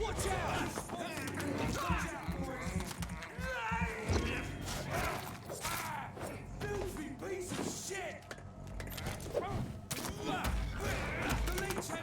Watch out! Filthy piece of shit! The leech has teeth!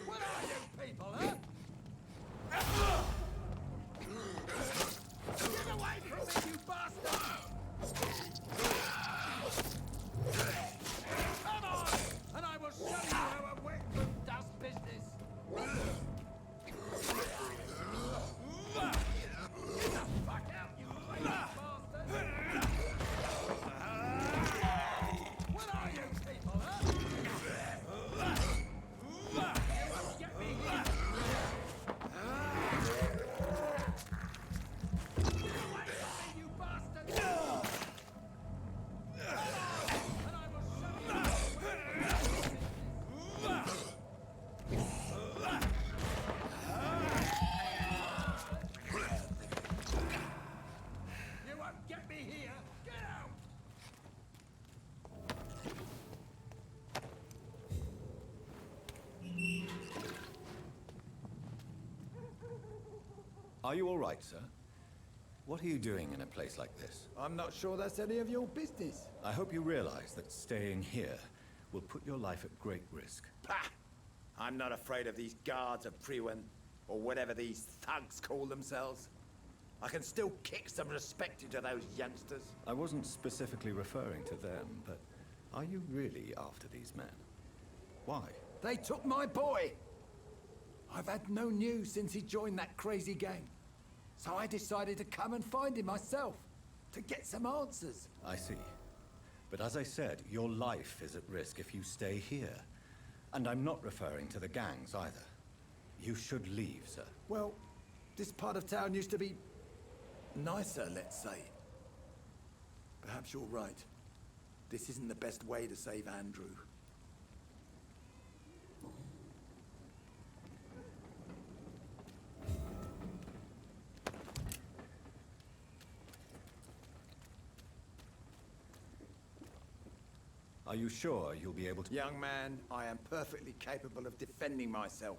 Murder him, bastard! Are you all right, sir? What are you doing in a place like this? I'm not sure that's any of your business. I hope you realize that staying here will put your life at great risk. Pah! I'm not afraid of these guards of Priwen, or whatever these thugs call themselves. I can still kick some respect into those youngsters. I wasn't specifically referring to them, but are you really after these men? Why? They took my boy! I've had no news since he joined that crazy gang. So I decided to come and find him myself, to get some answers. I see. But as I said, your life is at risk if you stay here. And I'm not referring to the gangs either. You should leave, sir. Well, this part of town used to be nicer, let's say. Perhaps you're right. This isn't the best way to save Andrew. Are you sure you'll be able to... Young man, I am perfectly capable of defending myself.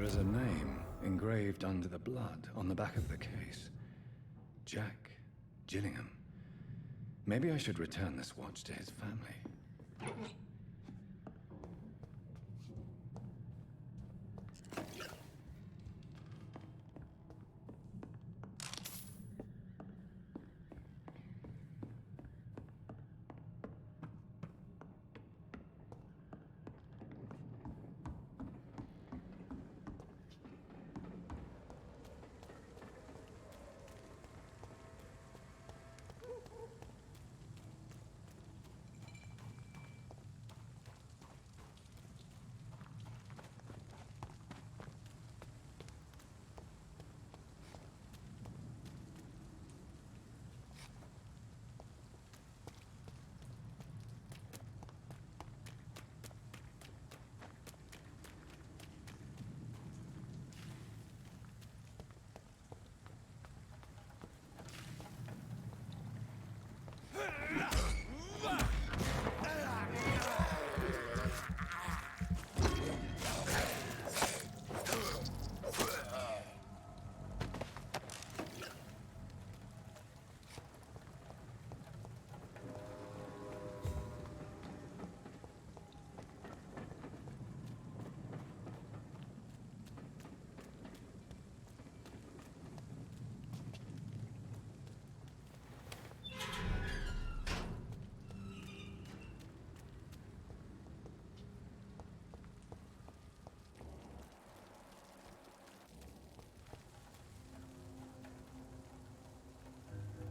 There is a name engraved under the blood on the back of the case. Jack Gillingham. Maybe I should return this watch to his family.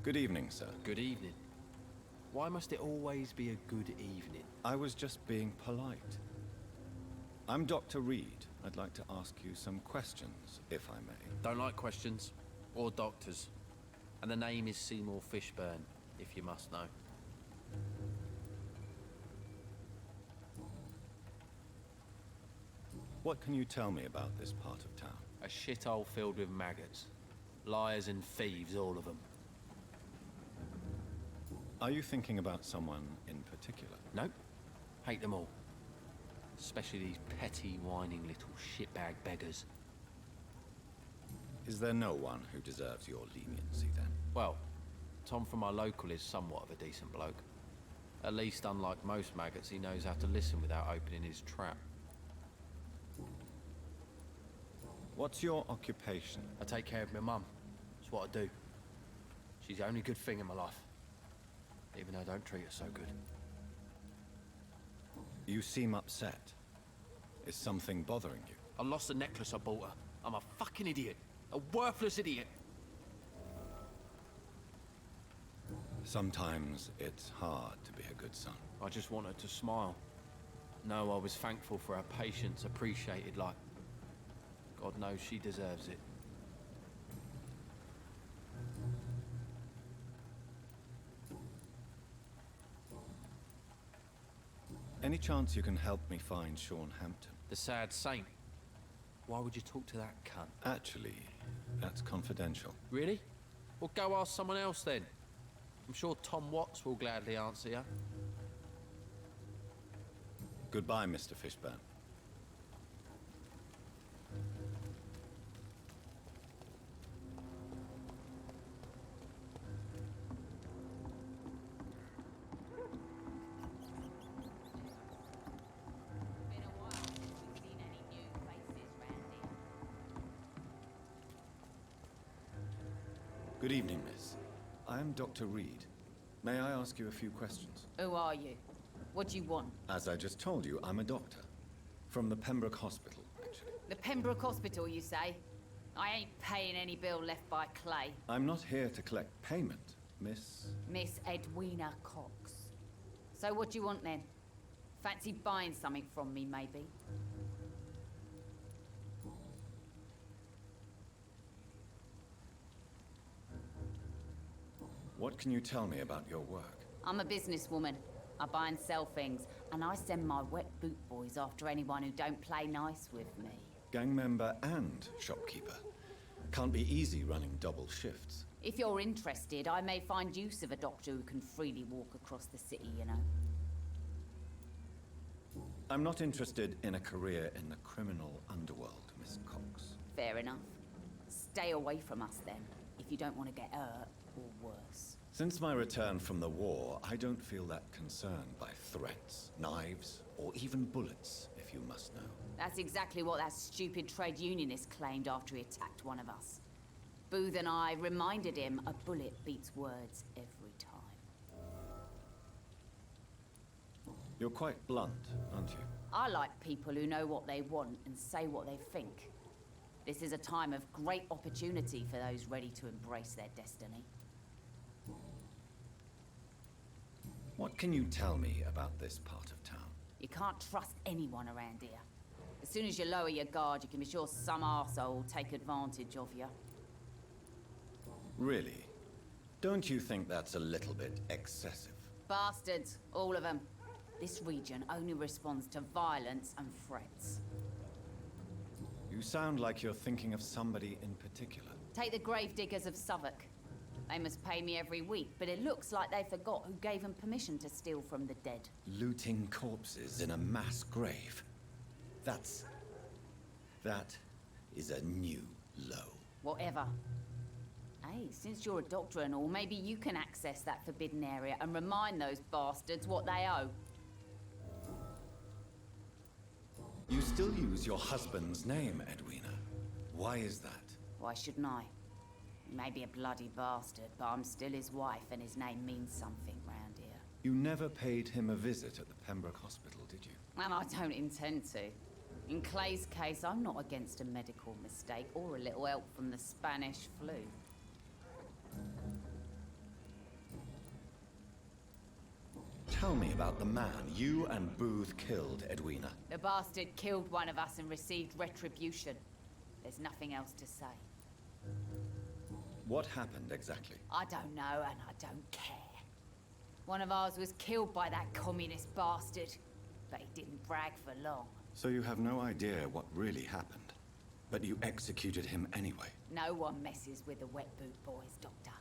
Good evening, sir. Good evening. Why must it always be a good evening? I was just being polite. I'm Dr. Reid. I'd like to ask you some questions, if I may. Don't like questions. Or doctors. And the name is Seymour Fishburne, if you must know. What can you tell me about this part of town? A shithole filled with maggots. Liars and thieves, all of them. Are you thinking about someone in particular? Nope. Hate them all. Especially these petty, whining little shitbag beggars. Is there no one who deserves your leniency, then? Well, Tom from our local is somewhat of a decent bloke. At least, unlike most maggots, he knows how to listen without opening his trap. What's your occupation? I take care of my mum. It's what I do. She's the only good thing in my life. Even though I don't treat her so good. You seem upset. Is something bothering you? I lost the necklace I bought her. I'm a fucking idiot. A worthless idiot. Sometimes it's hard to be a good son. I just want her to smile. No, I was thankful for her patience, appreciated like... God knows she deserves it. Any chance you can help me find Sean Hamptom? The sad saint. Why would you talk to that cunt? Actually, that's confidential. Really? Well, go ask someone else then. I'm sure Tom Watts will gladly answer you. Goodbye, Mr. Fishburne. Been a while since we've seen any new faces round here. Good evening, miss. I am Dr. Reid. May I ask you a few questions? Who are you? What do you want? As I just told you, I'm a doctor. From the Pembroke Hospital, actually. The Pembroke Hospital, you say? I ain't paying any bill left by Clay. I'm not here to collect payment, Miss... Miss Edwina Cox. So what do you want then? Fancy buying something from me, maybe? What can you tell me about your work? I'm a businesswoman. I buy and sell things, and I send my wet boot boys after anyone who don't play nice with me. Gang member and shopkeeper. Can't be easy running double shifts. If you're interested, I may find use of a doctor who can freely walk across the city, you know. I'm not interested in a career in the criminal underworld, Miss Cox. Fair enough. Stay away from us then, if you don't want to get hurt or worse. Since my return from the war, I don't feel that concerned by threats, knives, or even bullets, if you must know. That's exactly what that stupid trade unionist claimed after he attacked one of us. Booth and I reminded him a bullet beats words every time. You're quite blunt, aren't you? I like people who know what they want and say what they think. This is a time of great opportunity for those ready to embrace their destiny. What can you tell me about this part of town? You can't trust anyone around here. As soon as you lower your guard, you can be sure some arsehole will take advantage of you. Really? Don't you think that's a little bit excessive? Bastards, all of them. This region only responds to violence and threats. You sound like you're thinking of somebody in particular. Take the gravediggers of Southwark. They must pay me every week, but it looks like they forgot who gave them permission to steal from the dead. Looting corpses in a mass grave. That is a new low. Whatever. Hey, since you're a doctor and all, maybe you can access that forbidden area and remind those bastards what they owe. You still use your husband's name, Edwina. Why is that? Why shouldn't I? He may be a bloody bastard, but I'm still his wife and his name means something round here. You never paid him a visit at the Pembroke Hospital, did you? And I don't intend to. In Clay's case, I'm not against a medical mistake or a little help from the Spanish flu. Tell me about the man you and Booth killed, Edwina. The bastard killed one of us and received retribution. There's nothing else to say. What happened exactly? I don't know and I don't care. One of ours was killed by that communist bastard, but he didn't brag for long. So you have no idea what really happened, but you executed him anyway. No one messes with the wet boot boys, Doctor.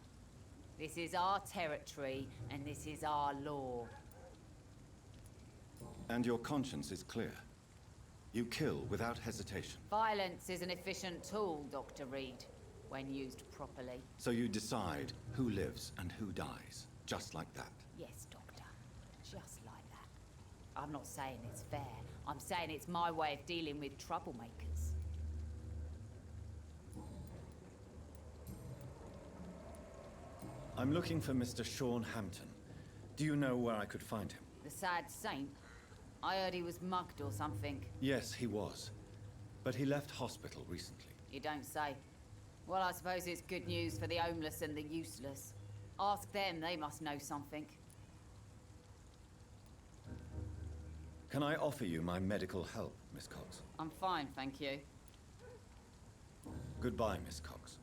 This is our territory and this is our law. And your conscience is clear. You kill without hesitation. Violence is an efficient tool, Dr. Reid, when used properly. So you decide who lives and who dies, just like that. Yes, Doctor. Just like that. I'm not saying it's fair. I'm saying it's my way of dealing with troublemakers. I'm looking for Mr. Sean Hamptom. Do you know where I could find him? The sad saint? I heard he was mugged or something. Yes, he was. But he left hospital recently. You don't say. Well, I suppose it's good news for the homeless and the useless. Ask them, they must know something. Can I offer you my medical help, Miss Cox? I'm fine, thank you. Goodbye, Miss Cox.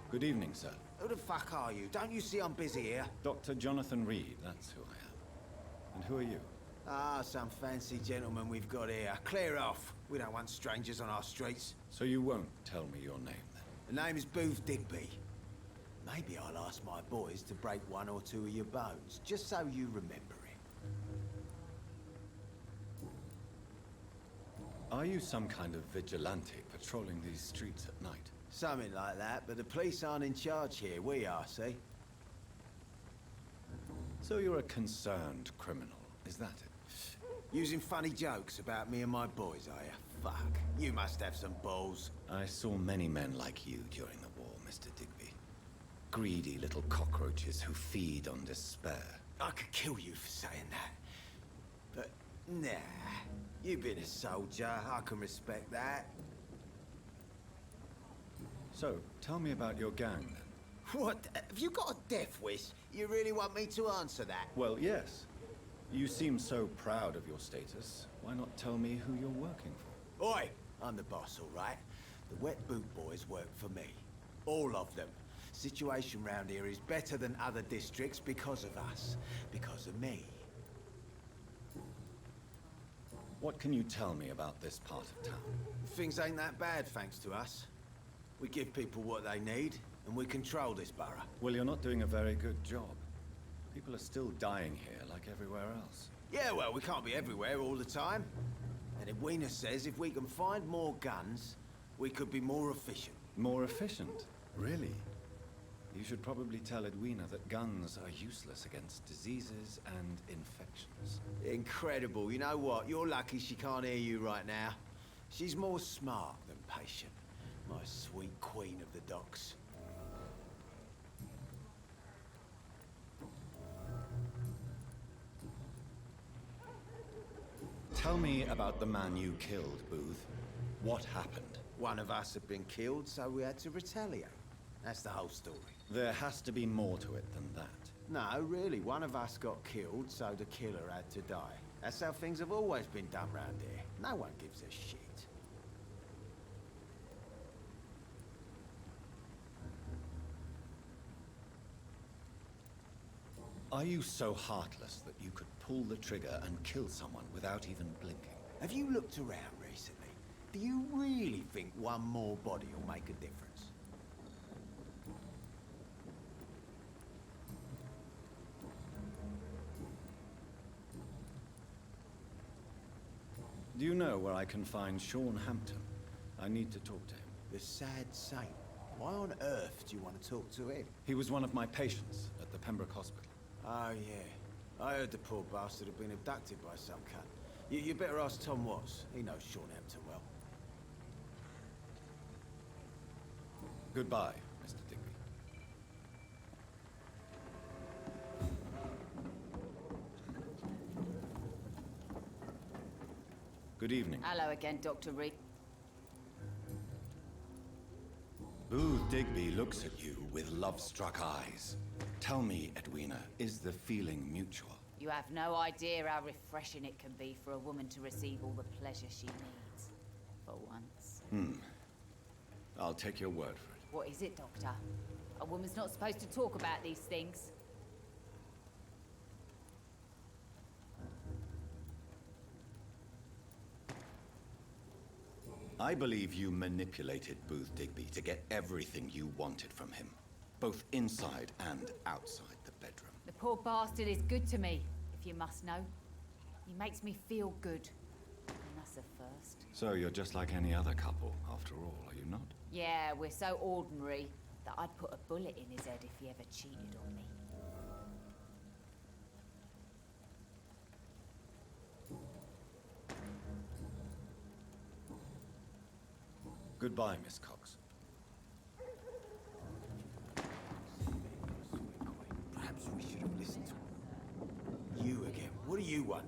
Good evening, sir. Who the fuck are you? Don't you see I'm busy here? Dr. Jonathan Reid, that's who I am. And who are you? Ah, some fancy gentleman we've got here. Clear off. We don't want strangers on our streets. So you won't tell me your name, then? The name is Booth Digby. Maybe I'll ask my boys to break one or two of your bones, just so you remember it. Are you some kind of vigilante patrolling these streets at night? Something like that, but the police aren't in charge here. We are, see? So you're a concerned criminal, is that it? Using funny jokes about me and my boys, are you? Fuck. You must have some balls. I saw many men like you during the war, Mr. Digby. Greedy little cockroaches who feed on despair. I could kill you for saying that. But, nah. You've been a soldier. I can respect that. So, tell me about your gang, then. What? Have you got a death wish? You really want me to answer that? Well, yes. You seem so proud of your status. Why not tell me who you're working for? Oi! I'm the boss, all right? The Wet Boot Boys work for me. All of them. Situation round here is better than other districts because of us. Because of me. What can you tell me about this part of town? Things ain't that bad, thanks to us. We give people what they need, and we control this borough. Well, you're not doing a very good job. People are still dying here like everywhere else. Yeah, well, we can't be everywhere all the time. And Edwina says if we can find more guns, we could be more efficient. More efficient? Really? You should probably tell Edwina that guns are useless against diseases and infections. Incredible. You know what? You're lucky she can't hear you right now. She's more smart than patient. My sweet queen of the docks. Tell me about the man you killed, Booth. What happened? One of us had been killed, so we had to retaliate. That's the whole story. There has to be more to it than that. No, really. One of us got killed, so the killer had to die. That's how things have always been done round here. No one gives a shit. Are you so heartless that you could pull the trigger and kill someone without even blinking? Have you looked around recently? Do you really think one more body will make a difference? Do you know where I can find Sean Hamptom? I need to talk to him. The sad saint. Why on earth do you want to talk to him? He was one of my patients at the Pembroke Hospital. Oh, yeah. I heard the poor bastard had been abducted by some cunt. You better ask Tom Watts. He knows Sean Hamptom well. Goodbye, Mr. Digby. Good evening. Hello again, Dr. Reid. Booth Digby looks at you with love-struck eyes. Tell me, Edwina, is the feeling mutual? You have no idea how refreshing it can be for a woman to receive all the pleasure she needs. For once. I'll take your word for it. What is it, Doctor? A woman's not supposed to talk about these things. I believe you manipulated Booth Digby to get everything you wanted from him, both inside and outside the bedroom. The poor bastard is good to me, if you must know. He makes me feel good. And that's a first. So you're just like any other couple, after all, are you not? Yeah, we're so ordinary that I'd put a bullet in his head if he ever cheated on me. Goodbye, Miss Cox. Perhaps we should have listened to you again. What do you want?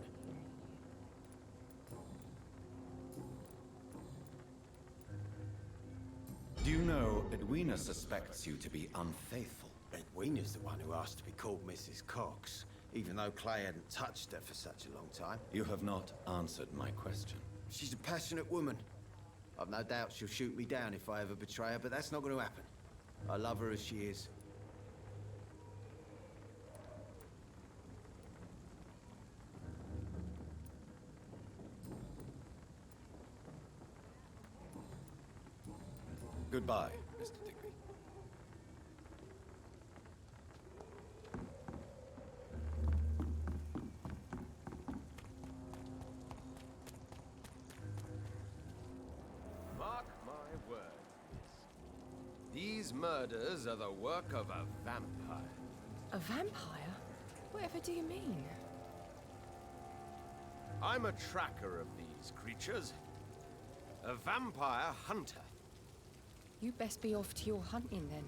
Do you know Edwina suspects you to be unfaithful? Edwina's the one who asked to be called Mrs. Cox, even though Clay hadn't touched her for such a long time. You have not answered my question. She's a passionate woman. I've no doubt she'll shoot me down if I ever betray her, but that's not going to happen. I love her as she is. Goodbye, Mr. Digby. Mark my words, miss. These murders are the work of a vampire. A vampire? Whatever do you mean? I'm a tracker of these creatures. A vampire hunter. You best be off to your hunting then.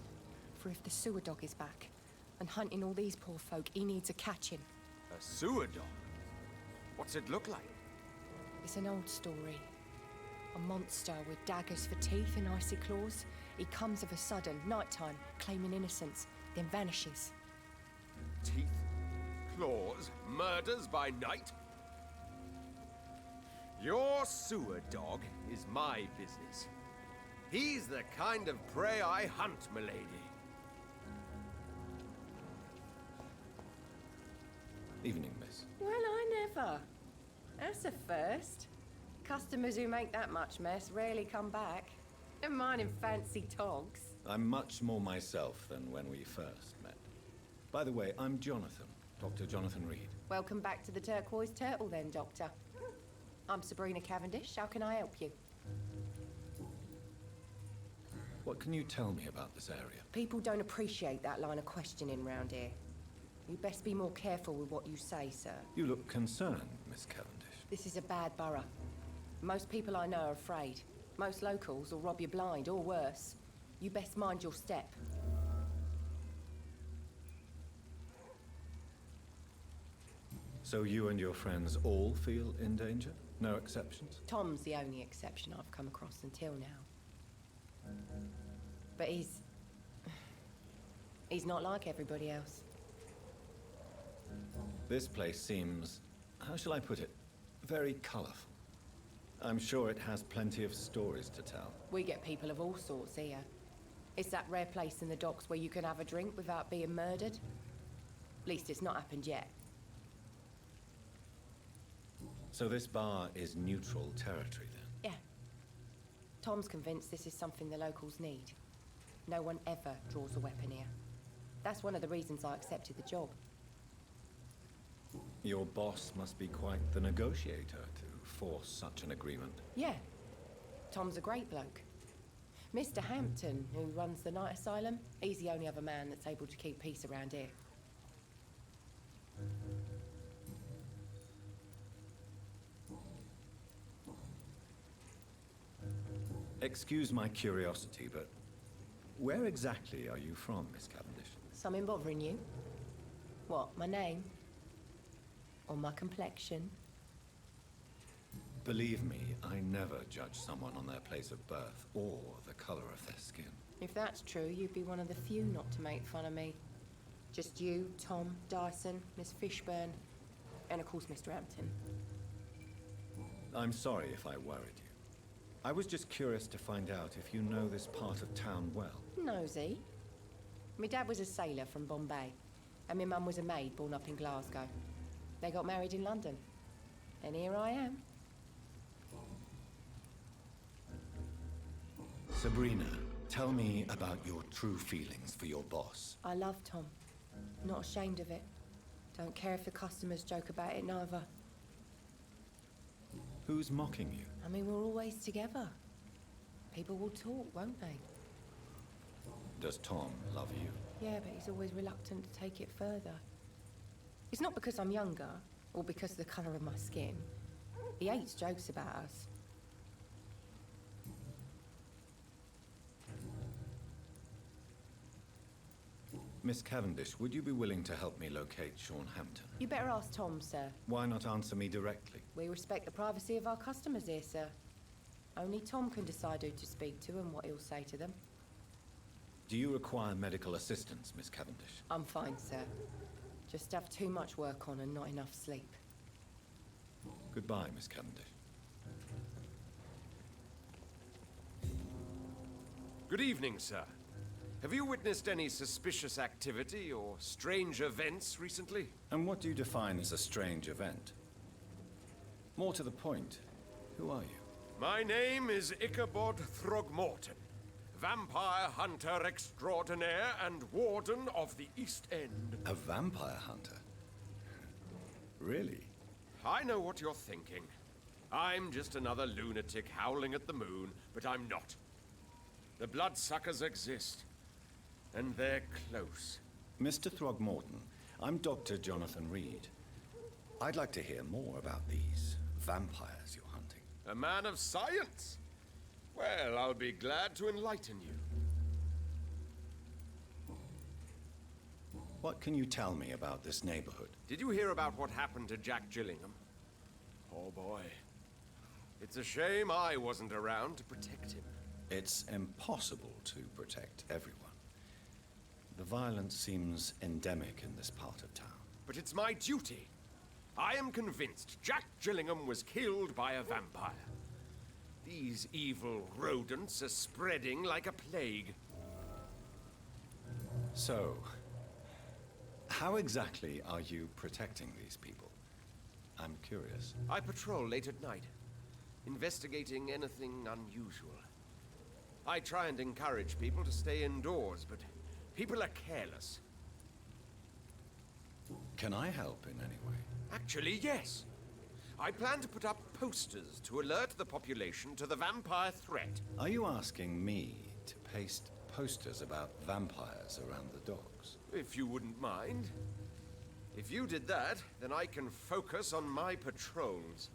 For if the sewer dog is back, and hunting all these poor folk, he needs a catching. A sewer dog? What's it look like? It's an old story. A monster with daggers for teeth and icy claws. He comes of a sudden, nighttime, claiming innocence, then vanishes. Teeth, claws, murders by night? Your sewer dog is my business. He's the kind of prey I hunt, milady. Evening, miss. Well, I never. That's a first. Customers who make that much mess rarely come back. Never mind in fancy togs. I'm much more myself than when we first met. By the way, I'm Jonathan, Dr. Jonathan Reid. Welcome back to the Turquoise Turtle then, Doctor. I'm Sabrina Cavendish. How can I help you? What can you tell me about this area? People don't appreciate that line of questioning round here. You best be more careful with what you say, sir. You look concerned, Miss Cavendish. This is a bad borough. Most people I know are afraid. Most locals will rob you blind, or worse. You best mind your step. So you and your friends all feel in danger? No exceptions? Tom's the only exception I've come across until now. But he's not like everybody else. This place seems, how shall I put it, very colorful. I'm sure it has plenty of stories to tell. We get people of all sorts here. It's that rare place in the docks where you can have a drink without being murdered. At least it's not happened yet. So this bar is neutral territory then? Yeah. Tom's convinced this is something the locals need. No one ever draws a weapon here. That's one of the reasons I accepted the job. Your boss must be quite the negotiator to force such an agreement. Yeah. Tom's a great bloke. Mr. Hampton, who runs the night asylum, he's the only other man that's able to keep peace around here. Excuse my curiosity, but where exactly are you from, Miss Cavendish? Something bothering you? What, my name? Or my complexion? Believe me, I never judge someone on their place of birth or the color of their skin. If that's true, you'd be one of the few not to make fun of me. Just you, Tom, Dyson, Miss Fishburne, and of course Mr. Hampton. I'm sorry if I worried you. I was just curious to find out if you know this part of town well. Nosy. My dad was a sailor from Bombay, and my mum was a maid born up in Glasgow. They got married in London, and here I am. Sabrina, tell me about your true feelings for your boss. I love Tom. Not ashamed of it. Don't care if the customers joke about it, neither. Who's mocking you? I mean, we're always together. People will talk, won't they? Does Tom love you? Yeah, but he's always reluctant to take it further. It's not because I'm younger, or because of the colour of my skin. He hates jokes about us. Miss Cavendish, would you be willing to help me locate Sean Hamptom? You better ask Tom, sir. Why not answer me directly? We respect the privacy of our customers here, sir. Only Tom can decide who to speak to and what he'll say to them. Do you require medical assistance, Miss Cavendish? I'm fine, sir. Just have too much work on and not enough sleep. Goodbye, Miss Cavendish. Good evening, sir. Have you witnessed any suspicious activity or strange events recently? And what do you define as a strange event? More to the point, who are you? My name is Ichabod Throgmorton, vampire hunter extraordinaire and warden of the East End. A vampire hunter? Really? I know what you're thinking. I'm just another lunatic howling at the moon, but I'm not. The bloodsuckers exist, and they're close. Mr. Throgmorton, I'm Dr. Jonathan Reid. I'd like to hear more about these vampires you're hunting. A man of science? Well, I'll be glad to enlighten you. What can you tell me about this neighborhood? Did you hear about what happened to Jack Gillingham? Oh boy. It's a shame I wasn't around to protect him. It's impossible to protect everyone. The violence seems endemic in this part of town. But it's my duty. I am convinced Jack Gillingham was killed by a vampire. These evil rodents are spreading like a plague. So, How exactly are you protecting these people? I'm curious. I patrol late at night, investigating anything unusual. I try and encourage people to stay indoors, but people are careless. Can I help in any way? Actually, yes. I plan to put up posters to alert the population to the vampire threat. Are you asking me to paste posters about vampires around the docks? If you wouldn't mind. If you did that, then I can focus on my patrols.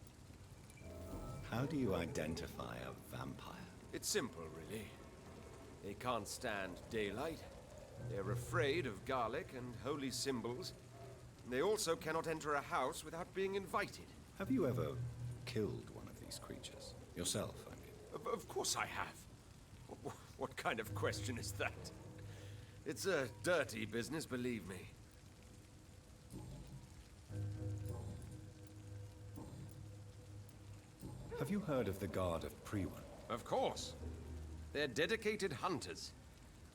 How do you identify a vampire? It's simple, really. They can't stand daylight. They're afraid of garlic and holy symbols. They also cannot enter a house without being invited. Have you ever killed one of these creatures? Yourself, I mean. Of course I have. What kind of question is that? It's a dirty business, believe me. Have you heard of the Guard of Priwen? Of course. They're dedicated hunters.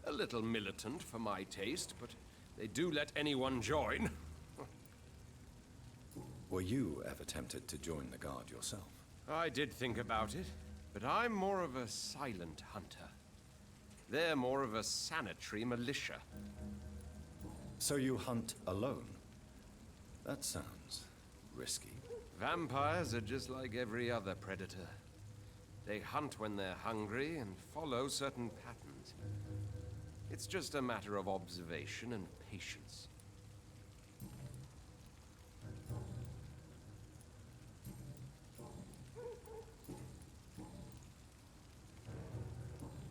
A little militant for my taste, but they do let anyone join. Were you ever tempted to join the Guard yourself? I did think about it, but I'm more of a silent hunter. They're more of a sanitary militia. So you hunt alone? That sounds risky. Vampires are just like every other predator. They hunt when they're hungry and follow certain patterns. It's just a matter of observation and patience.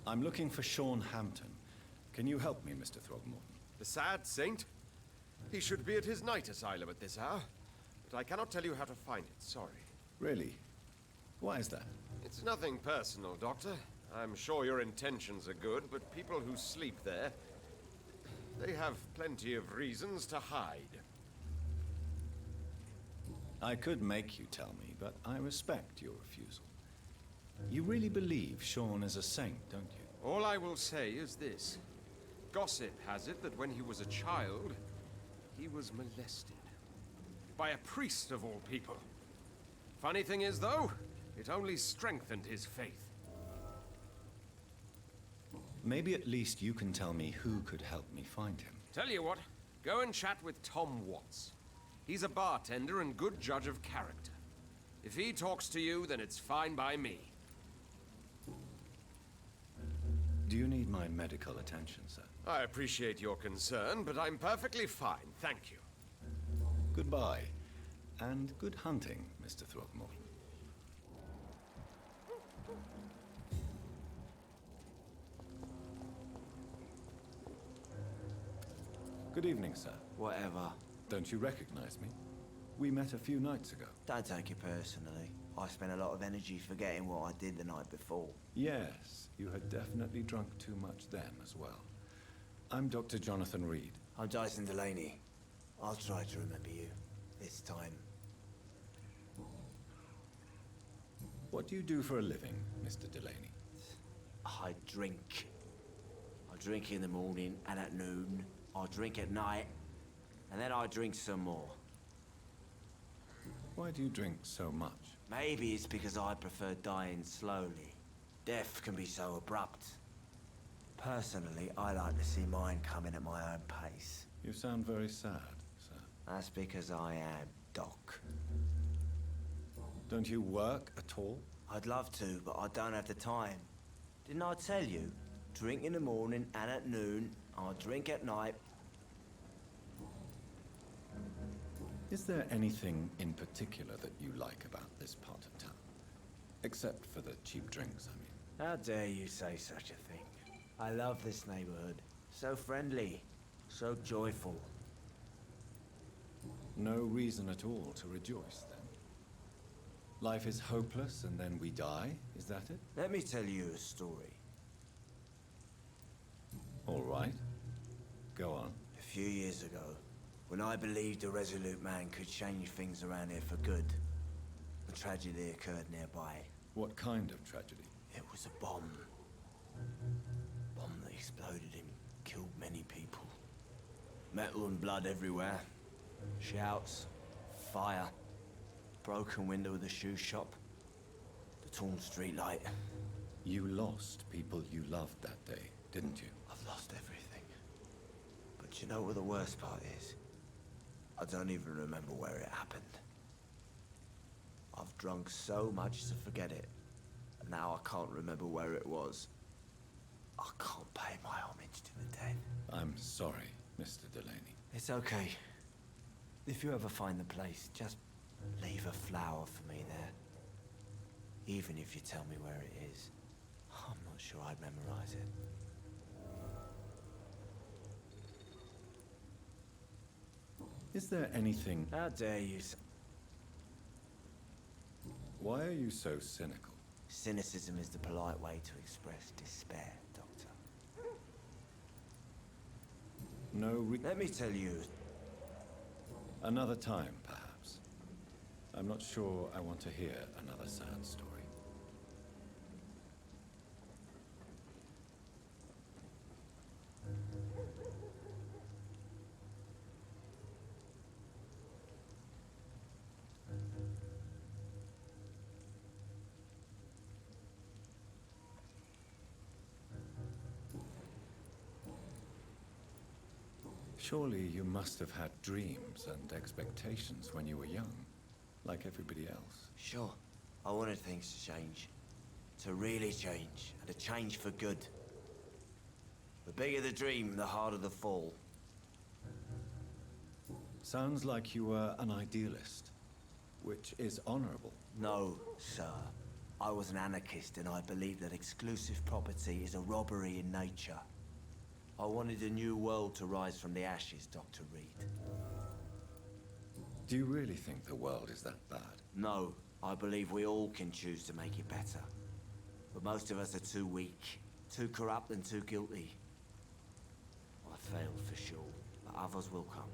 I'm looking for Sean Hamptom. Can you help me, Mr. Throgmorton? The sad saint? He should be at his night asylum at this hour. But I cannot tell you how to find it, sorry. Really? Why is that? It's nothing personal, Doctor. I'm sure your intentions are good, but people who sleep there, they have plenty of reasons to hide. I could make you tell me, but I respect your refusal. You really believe Sean is a saint, don't you? All I will say is this. Gossip has it that when he was a child, he was molested. By a priest of all people. Funny thing is, though, it only strengthened his faith. Maybe at least you can tell me who could help me find him. Tell you what, go and chat with Tom Watts. He's a bartender and good judge of character. If he talks to you, then it's fine by me. Do you need my medical attention, sir? I appreciate your concern, but I'm perfectly fine, thank you. Goodbye, and good hunting, Mr. Throgmorton. Good evening, sir. Whatever. Don't you recognize me? We met a few nights ago. Don't take it personally. I spent a lot of energy forgetting what I did the night before. Yes, you had definitely drunk too much then as well. I'm Dr. Jonathan Reid. I'm Jason Delaney. I'll try to remember you. This time. What do you do for a living, Mr. Delaney? I drink. I drink in the morning and at noon. I drink at night. And then I drink some more. Why do you drink so much? Maybe it's because I prefer dying slowly. Death can be so abrupt. Personally, I like to see mine coming at my own pace. You sound very sad, sir. That's because I am Doc. Don't you work at all? I'd love to, but I don't have the time. Didn't I tell you? Drink in the morning and at noon. I'll drink at night. Is there anything in particular that you like about this part of town? Except for the cheap drinks, I mean. How dare you say such a thing? I love this neighborhood. So friendly. So joyful. No reason at all to rejoice, then? Life is hopeless and then we die, is that it? Let me tell you a story. All right. Go on. A few years ago, when I believed a resolute man could change things around here for good, a tragedy occurred nearby. What kind of tragedy? It was a bomb. Bomb that exploded and killed many people. Metal and blood everywhere. Shouts, fire, broken window of the shoe shop, the torn street light. You lost people you loved that day, didn't you? I've lost everything. But you know what the worst part is? I don't even remember where it happened. I've drunk so much to forget it, and now I can't remember where it was. I can't pay my homage to the dead. I'm sorry, Mr. Delaney. It's okay. If you ever find the place, just leave a flower for me there. Even if you tell me where it is, I'm not sure I'd memorize it. Is there anything... How dare you? Why are you so cynical? Cynicism is the polite way to express despair, Doctor. Let me tell you. Another time, perhaps. I'm not sure I want to hear another sad story. Surely you must have had dreams and expectations when you were young, like everybody else. Sure. I wanted things to change. To really change, and to change for good. The bigger the dream, the harder the fall. Sounds like you were an idealist, which is honorable. No, sir. I was an anarchist, and I believed that exclusive property is a robbery in nature. I wanted a new world to rise from the ashes, Dr. Reid. Do you really think the world is that bad? No, I believe we all can choose to make it better. But most of us are too weak, too corrupt and too guilty. I failed for sure, but others will come.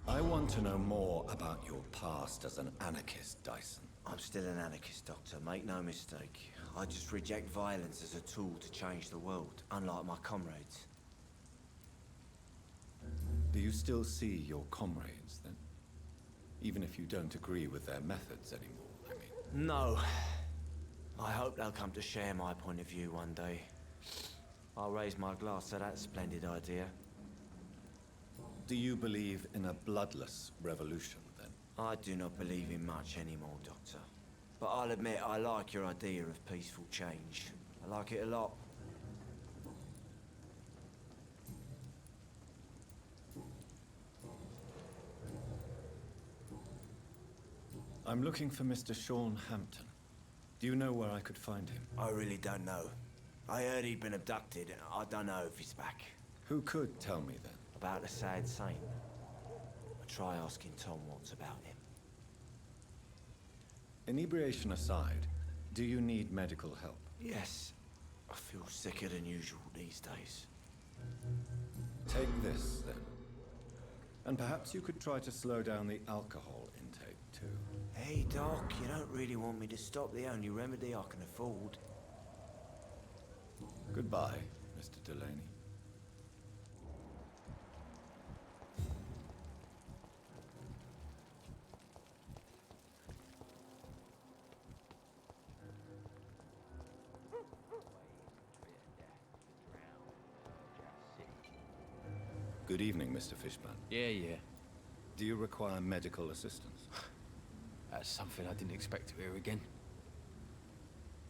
I want to know more about your past as an anarchist, Dyson. I'm still an anarchist, Doctor, make no mistake. I just reject violence as a tool to change the world, unlike my comrades. Do you still see your comrades, then? Even if you don't agree with their methods anymore, I mean. No. I hope they'll come to share my point of view one day. I'll raise my glass to that splendid idea. Do you believe in a bloodless revolution, then? I do not believe in much anymore, Doctor. But I'll admit I like your idea of peaceful change. I like it a lot. I'm looking for Mr. Sean Hamptom. Do you know where I could find him? I really don't know. I heard he'd been abducted, and I don't know if he's back. Who could tell me, then? About the sad saint. I'll try asking Tom what's about him. Inebriation aside, do you need medical help? Yes. I feel sicker than usual these days. Take this, then. And perhaps you could try to slow down the alcohol intake, too. Hey, Doc, you don't really want me to stop the only remedy I can afford. Goodbye, Mr. Delaney. Good evening, Mr. Fishburne. Yeah. Do you require medical assistance? That's something I didn't expect to hear again.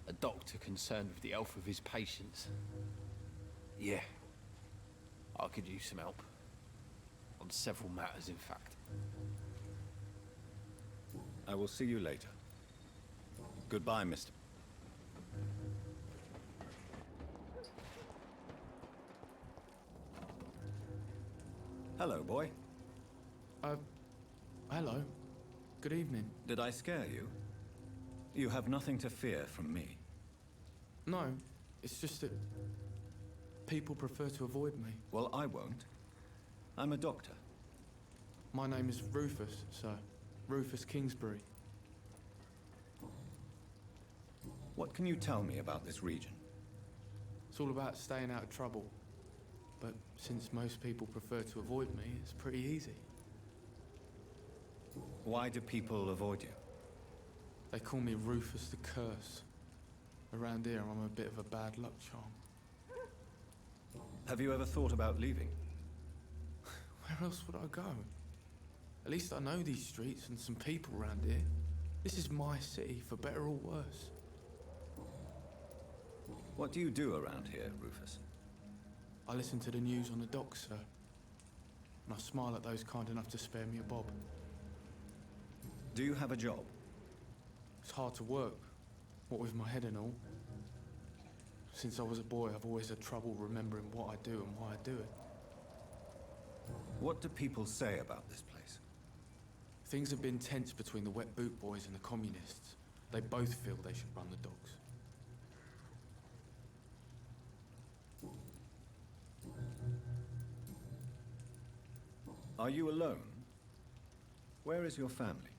A doctor concerned with the health of his patients. Yeah. I could use some help. On several matters, in fact. I will see you later. Goodbye, Mr. Hello, boy. Hello. Good evening. Did I scare you? You have nothing to fear from me. No, it's just that people prefer to avoid me. Well, I won't. I'm a doctor. My name is Rufus, sir. Rufus Kingsbury. What can you tell me about this region? It's all about staying out of trouble. But since most people prefer to avoid me, it's pretty easy. Why do people avoid you? They call me Rufus the Curse. Around here, I'm a bit of a bad luck charm. Have you ever thought about leaving? Where else would I go? At least I know these streets and some people around here. This is my city, for better or worse. What do you do around here, Rufus? I listen to the news on the docks, sir. And I smile at those kind enough to spare me a bob. Do you have a job? It's hard to work, what with my head and all. Since I was a boy, I've always had trouble remembering what I do and why I do it. What do people say about this place? Things have been tense between the wet boot boys and the communists. They both feel they should run the docks. Are you alone? Where is your family?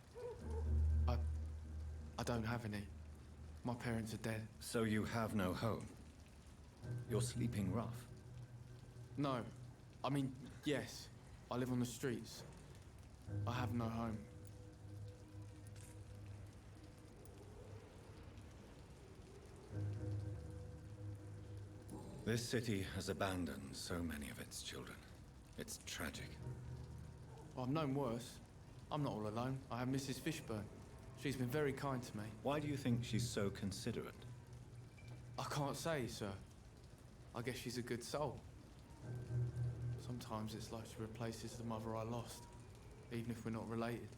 I don't have any. My parents are dead. So you have no home? You're sleeping rough? No. I mean, yes. I live on the streets. I have no home. This city has abandoned so many of its children. It's tragic. Well, I've known worse. I'm not all alone. I have Mrs. Fishburne. She's been very kind to me. Why do you think she's so considerate? I can't say, sir. I guess she's a good soul. Sometimes it's like she replaces the mother I lost, even if we're not related.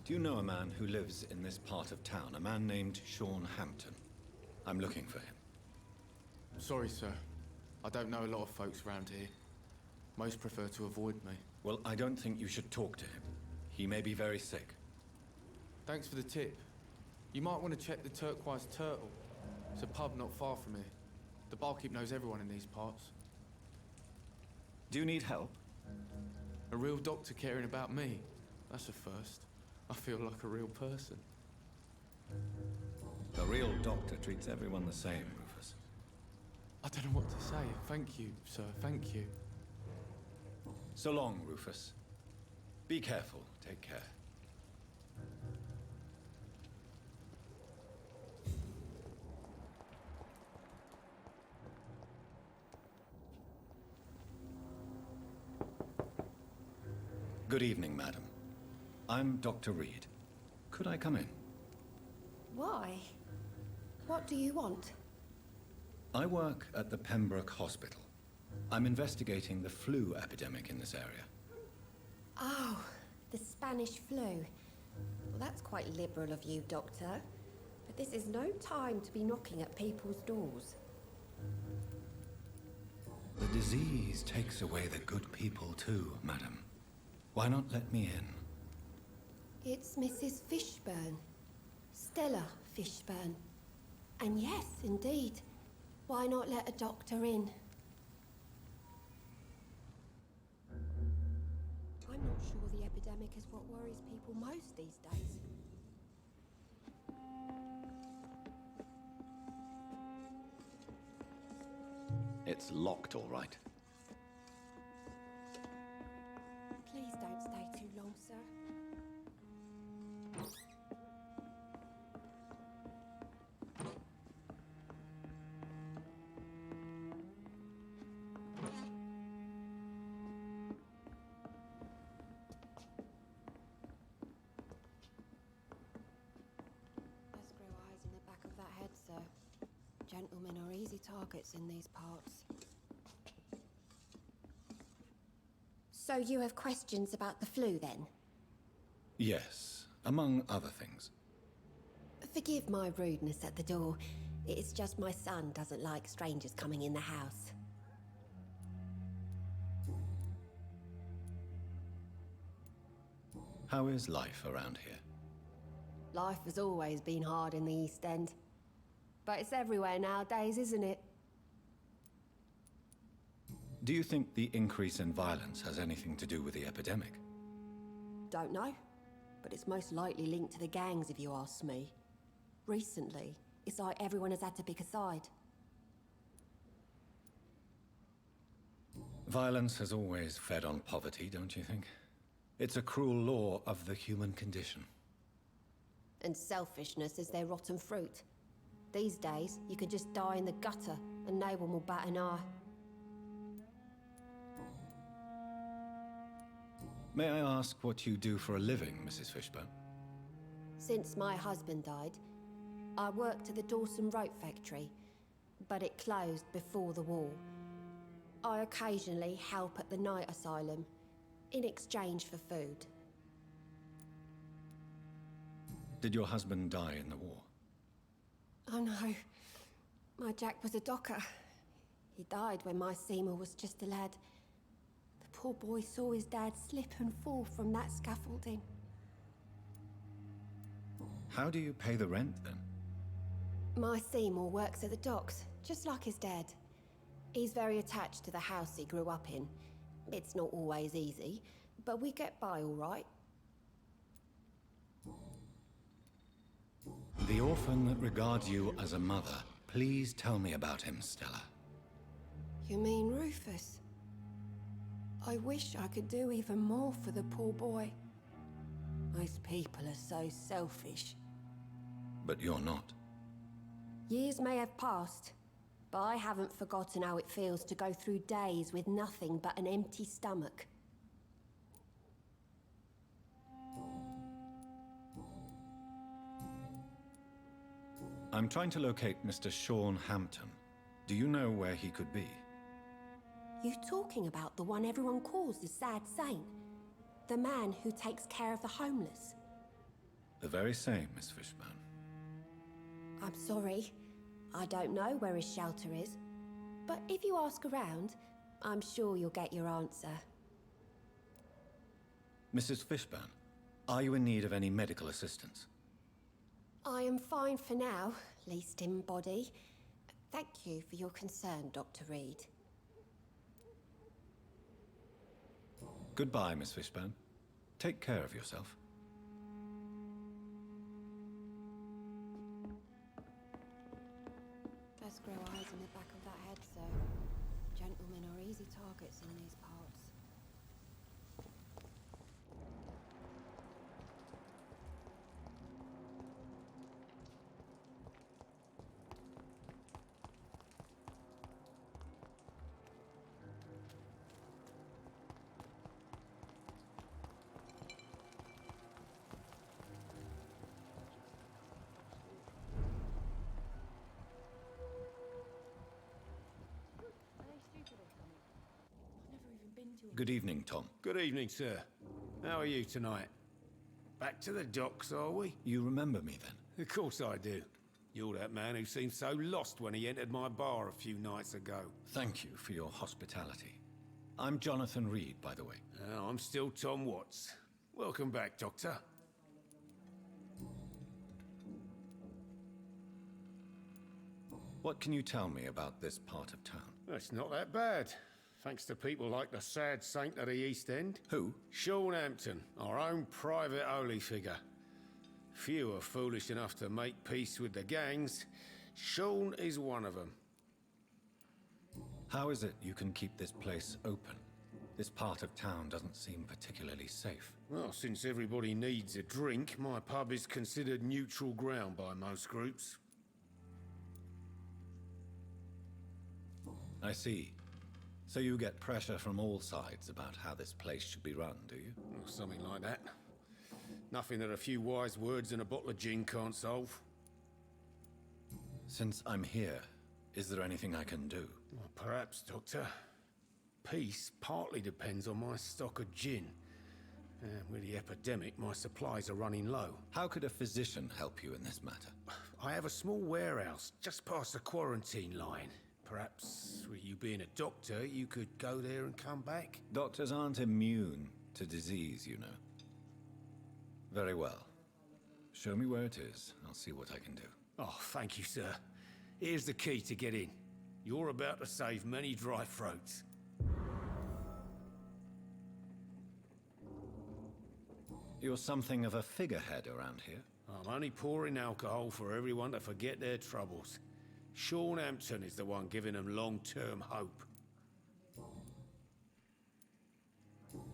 Do you know a man who lives in this part of town? A man named Sean Hamptom. I'm looking for him. Sorry, sir. I don't know a lot of folks around here. Most prefer to avoid me. Well, I don't think you should talk to him. He may be very sick. Thanks for the tip. You might want to check the Turquoise Turtle. It's a pub not far from here. The barkeep knows everyone in these parts. Do you need help? A real doctor caring about me. That's a first. I feel like a real person. A real doctor treats everyone the same, Rufus. I don't know what to say. Thank you, sir. Thank you. So long, Rufus. Be careful. Take care. Good evening, madam. I'm Dr. Reid. Could I come in? Why? What do you want? I work at the Pembroke Hospital. I'm investigating the flu epidemic in this area. Oh, the Spanish flu. Well, that's quite liberal of you, Doctor. But this is no time to be knocking at people's doors. The disease takes away the good people too, madam. Why not let me in? It's Mrs. Fishburne. Stella Fishburne. And yes, indeed. Why not let a doctor in? I'm not sure the epidemic is what worries people most these days. It's locked, all right. Please don't stay too long, sir. Gentlemen are easy targets in these parts. So you have questions about the flu, then? Yes, among other things. Forgive my rudeness at the door. It's just my son doesn't like strangers coming in the house. How is life around here? Life has always been hard in the East End. But it's everywhere nowadays, isn't it? Do you think the increase in violence has anything to do with the epidemic? Don't know. but it's most likely linked to the gangs if you ask me. Recently, it's like everyone has had to pick a side. Violence has always fed on poverty, don't you think? It's a cruel law of the human condition. And selfishness is their rotten fruit. These days, you can just die in the gutter and no one will bat an eye. May I ask what you do for a living, Mrs. Fishburne? Since my husband died, I worked at the Dawson Rope factory, but it closed before the war. I occasionally help at the night asylum, in exchange for food. Did your husband die in the war? Oh no, my Jack was a docker. He died when my Seymour was just a lad. The poor boy saw his dad slip and fall from that scaffolding. How do you pay the rent, then? My Seymour works at the docks, just like his dad. He's very attached to the house he grew up in. It's not always easy, but we get by all right. The orphan that regards you as a mother. Please tell me about him, Stella. You mean Rufus? I wish I could do even more for the poor boy. Most people are so selfish. But you're not. Years may have passed, but I haven't forgotten how it feels to go through days with nothing but an empty stomach. I'm trying to locate Mr. Sean Hamptom. Do you know where he could be? You talking about the one everyone calls the sad saint? The man who takes care of the homeless? The very same, Miss Fishburne. I'm sorry. I don't know where his shelter is. But if you ask around, I'm sure you'll get your answer. Mrs. Fishburne, are you in need of any medical assistance? I am fine for now, least in body. Thank you for your concern, Dr. Reid. Goodbye, Miss Fishburne. Take care of yourself. Best grow eyes in the back of that head, sir. Gentlemen are easy targets in these parts. Good evening, Tom. Good evening, sir. How are you tonight? Back to the docks, are we? You remember me then? Of course I do. You're that man who seemed so lost when he entered my bar a few nights ago. Thank you for your hospitality. I'm Jonathan Reid, by the way. I'm still Tom Watts. Welcome back, Doctor. What can you tell me about this part of town? It's not that bad. Thanks to people like the sad saint at the East End. Who? Sean Hamptom, our own private holy figure. Few are foolish enough to make peace with the gangs. Sean is one of them. How is it you can keep this place open? This part of town doesn't seem particularly safe. Well, since everybody needs a drink, my pub is considered neutral ground by most groups. I see. So you get pressure from all sides about how this place should be run, do you? Or something like that. Nothing that a few wise words and a bottle of gin can't solve. Since I'm here, is there anything I can do? Well, perhaps, Doctor. Peace partly depends on my stock of gin. With the epidemic, my supplies are running low. How could a physician help you in this matter? I have a small warehouse just past the quarantine line. Perhaps, with you being a doctor, you could go there and come back? Doctors aren't immune to disease, you know. Very well. Show me where it is. I'll see what I can do. Oh, thank you, sir. Here's the key to get in. You're about to save many dry throats. You're something of a figurehead around here. I'm only pouring alcohol for everyone to forget their troubles. Sean Hamptom is the one giving them long-term hope.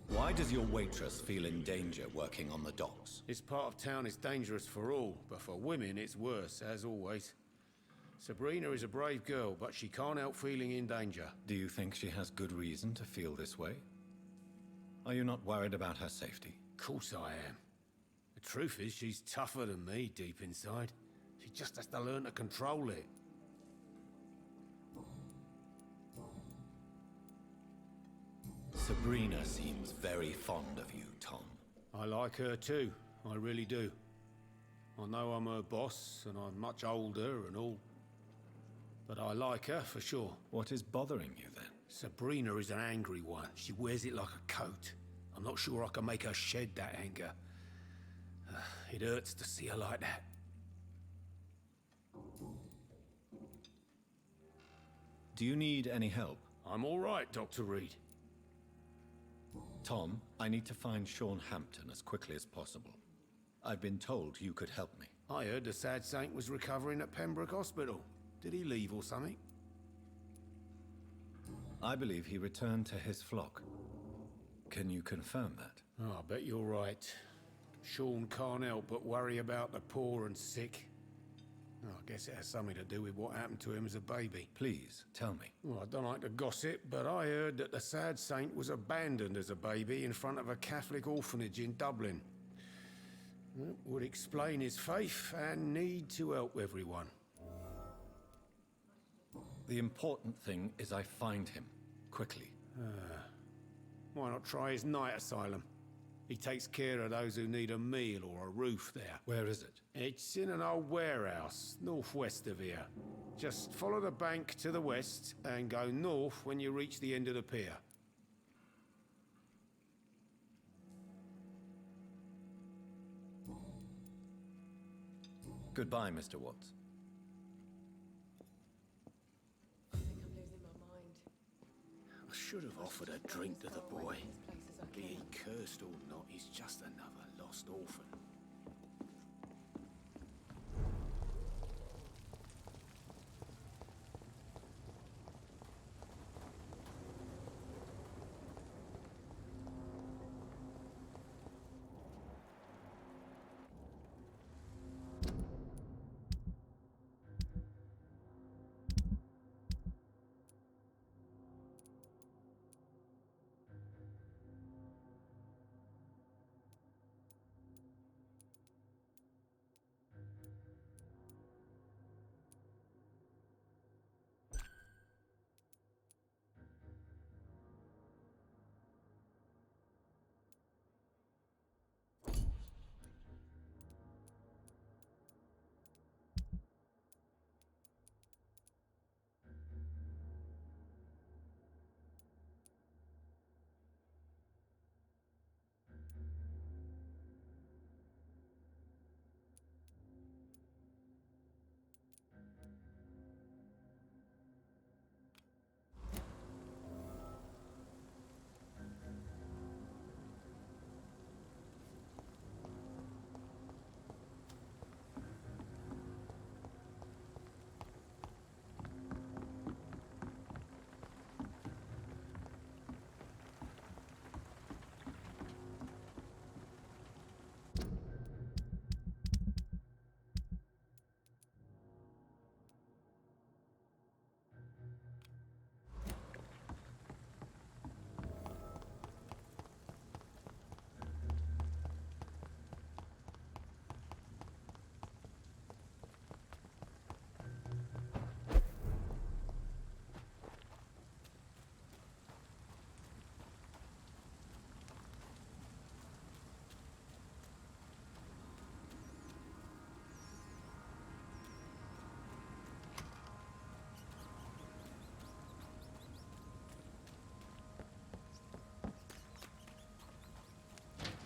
Why does your waitress feel in danger working on the docks? This part of town is dangerous for all, but for women it's worse, as always. Sabrina is a brave girl, but she can't help feeling in danger. Do you think she has good reason to feel this way? Are you not worried about her safety? Of course I am. The truth is, she's tougher than me deep inside. She just has to learn to control it. Sabrina seems very fond of you, Tom. I like her too, I really do. I know I'm her boss, and I'm much older and all. But I like her, for sure. What is bothering you, then? Sabrina is an angry one. She wears it like a coat. I'm not sure I can make her shed that anger. It hurts to see her like that. Do you need any help? I'm all right, Dr. Reid. Tom, I need to find Sean Hamptom as quickly as possible. I've been told you could help me. I heard the sad saint was recovering at Pembroke Hospital. Did he leave or something? I believe he returned to his flock. Can you confirm that? Oh, I bet you're right. Sean can't help but worry about the poor and sick. Oh, I guess it has something to do with what happened to him as a baby. Please, tell me. Well, I don't like to gossip, but I heard that the sad saint was abandoned as a baby in front of a Catholic orphanage in Dublin. That would explain his faith and need to help everyone. The important thing is I find him, quickly. Why not try his night asylum? He takes care of those who need a meal or a roof there. Where is it? It's in an old warehouse, northwest of here. Just follow the bank to the west and go north when you reach the end of the pier. Goodbye, Mr. Watts. I think I'm losing my mind. I should have offered a drink to the boy. Be he cursed or not, he's just another lost orphan.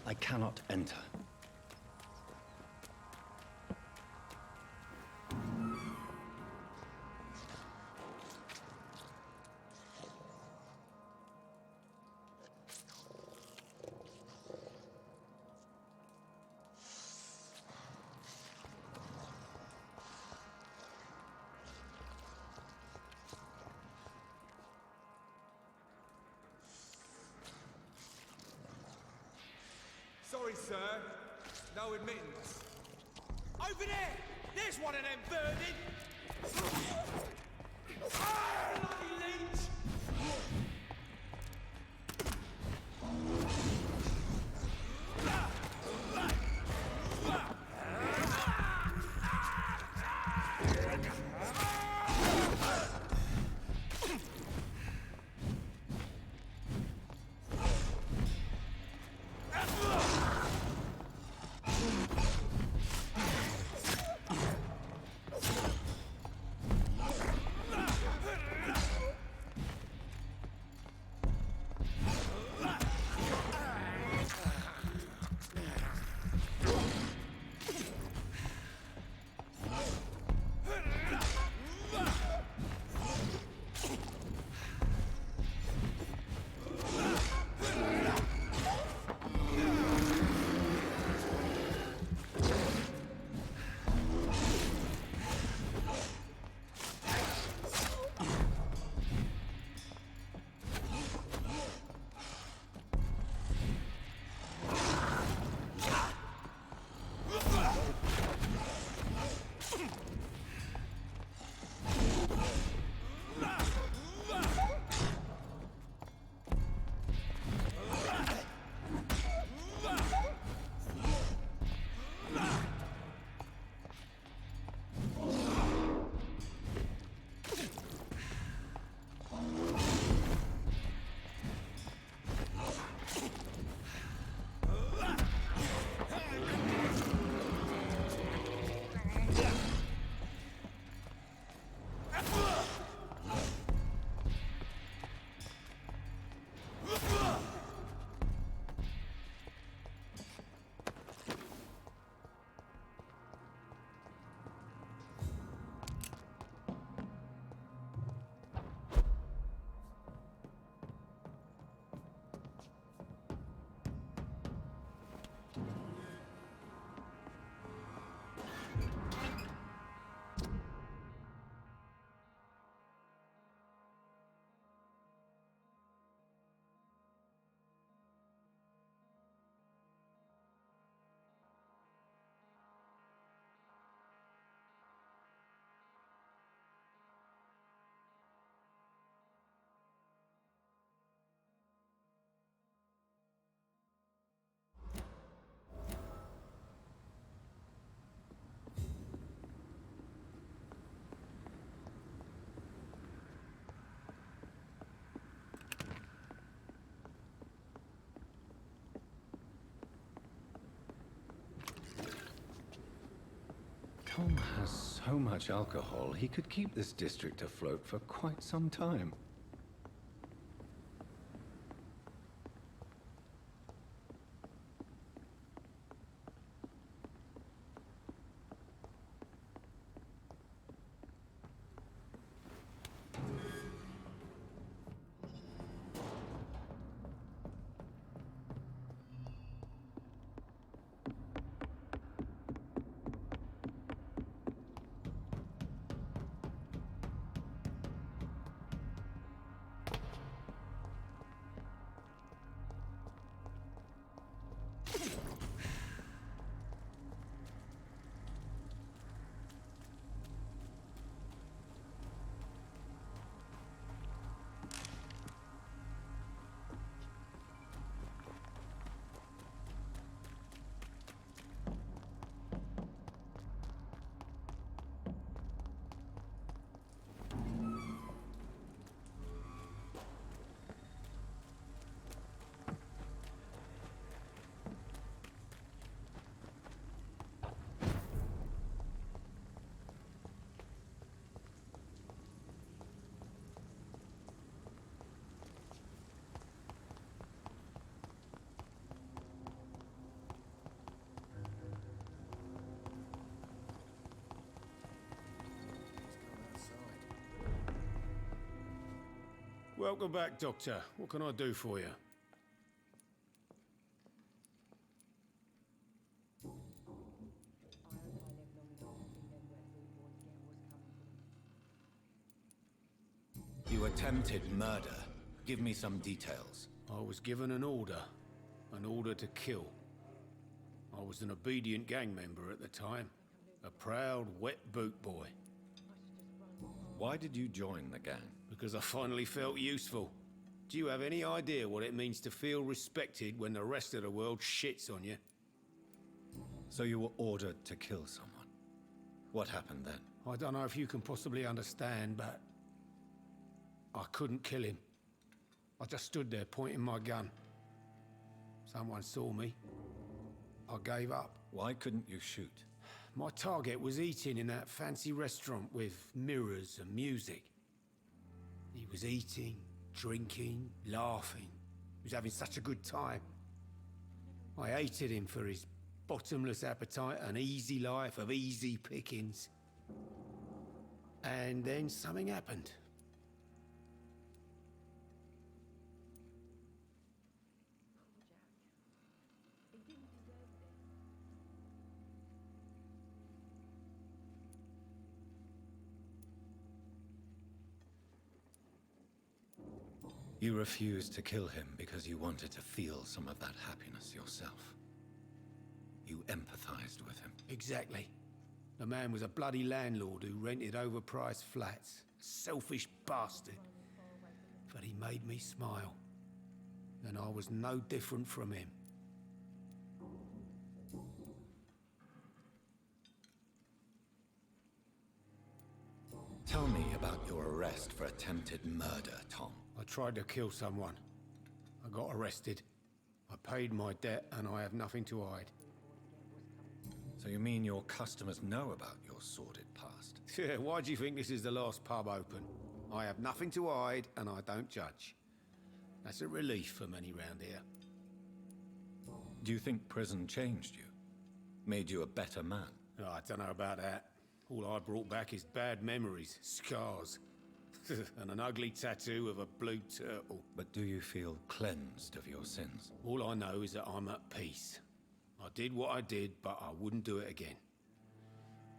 I cannot enter. sorry, sir. No admittance. Over there! There's one of them vermin! Ah, bloody leech! Tom has so much alcohol, he could keep this district afloat for quite some time. Welcome back, Doctor. What can I do for you? You attempted murder. Give me some details. I was given an order. An order to kill. I was an obedient gang member at the time. A proud, wet boot boy. Why did you join the gang? Because I finally felt useful. Do you have any idea what it means to feel respected when the rest of the world shits on you? So you were ordered to kill someone. What happened then? I don't know if you can possibly understand, but I couldn't kill him. I just stood there pointing my gun. Someone saw me. I gave up. Why couldn't you shoot? My target was eating in that fancy restaurant with mirrors and music. He was eating, drinking, laughing. He was having such a good time. I hated him for his bottomless appetite and easy life of easy pickings. And then something happened. You refused to kill him because you wanted to feel some of that happiness yourself. You empathized with him. Exactly. The man was a bloody landlord who rented overpriced flats. A selfish bastard. But he made me smile. And I was no different from him. Tell me about your arrest for attempted murder, Tom. I tried to kill someone. I got arrested. I paid my debt and I have nothing to hide. So you mean your customers know about your sordid past? Yeah, why do you think this is the last pub open? I have nothing to hide and I don't judge. That's a relief for many round here. Do you think prison changed you? Made you a better man? Oh, I don't know about that. All I brought back is bad memories, scars, and an ugly tattoo of a blue turtle. But do you feel cleansed of your sins? All I know is that I'm at peace. I did what I did, but I wouldn't do it again.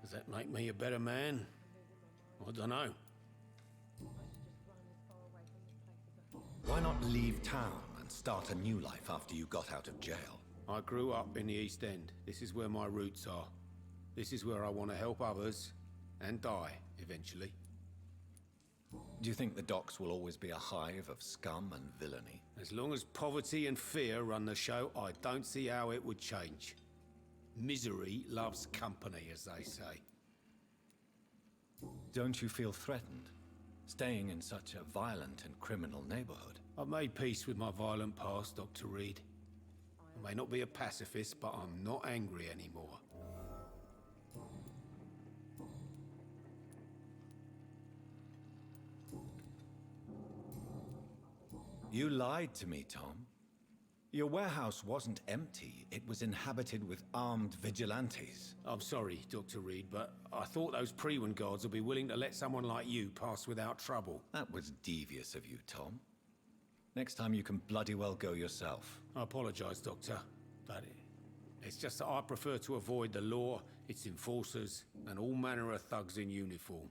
Does that make me a better man? I don't know. Why not leave town and start a new life after you got out of jail? I grew up in the East End. This is where my roots are. This is where I want to help others and die, eventually. Do you think the docks will always be a hive of scum and villainy? As long as poverty and fear run the show, I don't see how it would change. Misery loves company, as they say. Don't you feel threatened, staying in such a violent and criminal neighborhood? I've made peace with my violent past, Dr. Reid. I may not be a pacifist, but I'm not angry anymore. You lied to me, Tom. Your warehouse wasn't empty. It was inhabited with armed vigilantes. I'm sorry, Dr. Reid, but I thought those Prewen guards would be willing to let someone like you pass without trouble. That was devious of you, Tom. Next time you can bloody well go yourself. I apologize, Doctor, but it's just that I prefer to avoid the law, its enforcers, and all manner of thugs in uniform.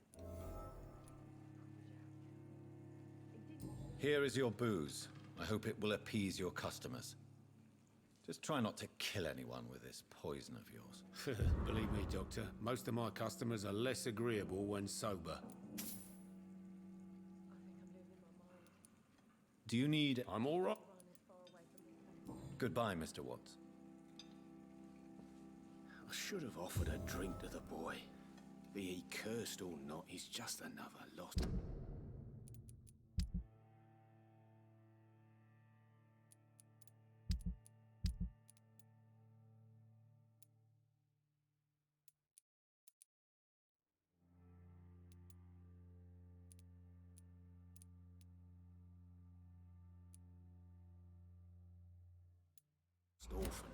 Here is your booze. I hope it will appease your customers. Just try not to kill anyone with this poison of yours. Believe me, Doctor, most of my customers are less agreeable when sober. Do you need... I'm all right. Goodbye, Mr. Watts. I should have offered a drink to the boy. Be he cursed or not, he's just another lost... orphan.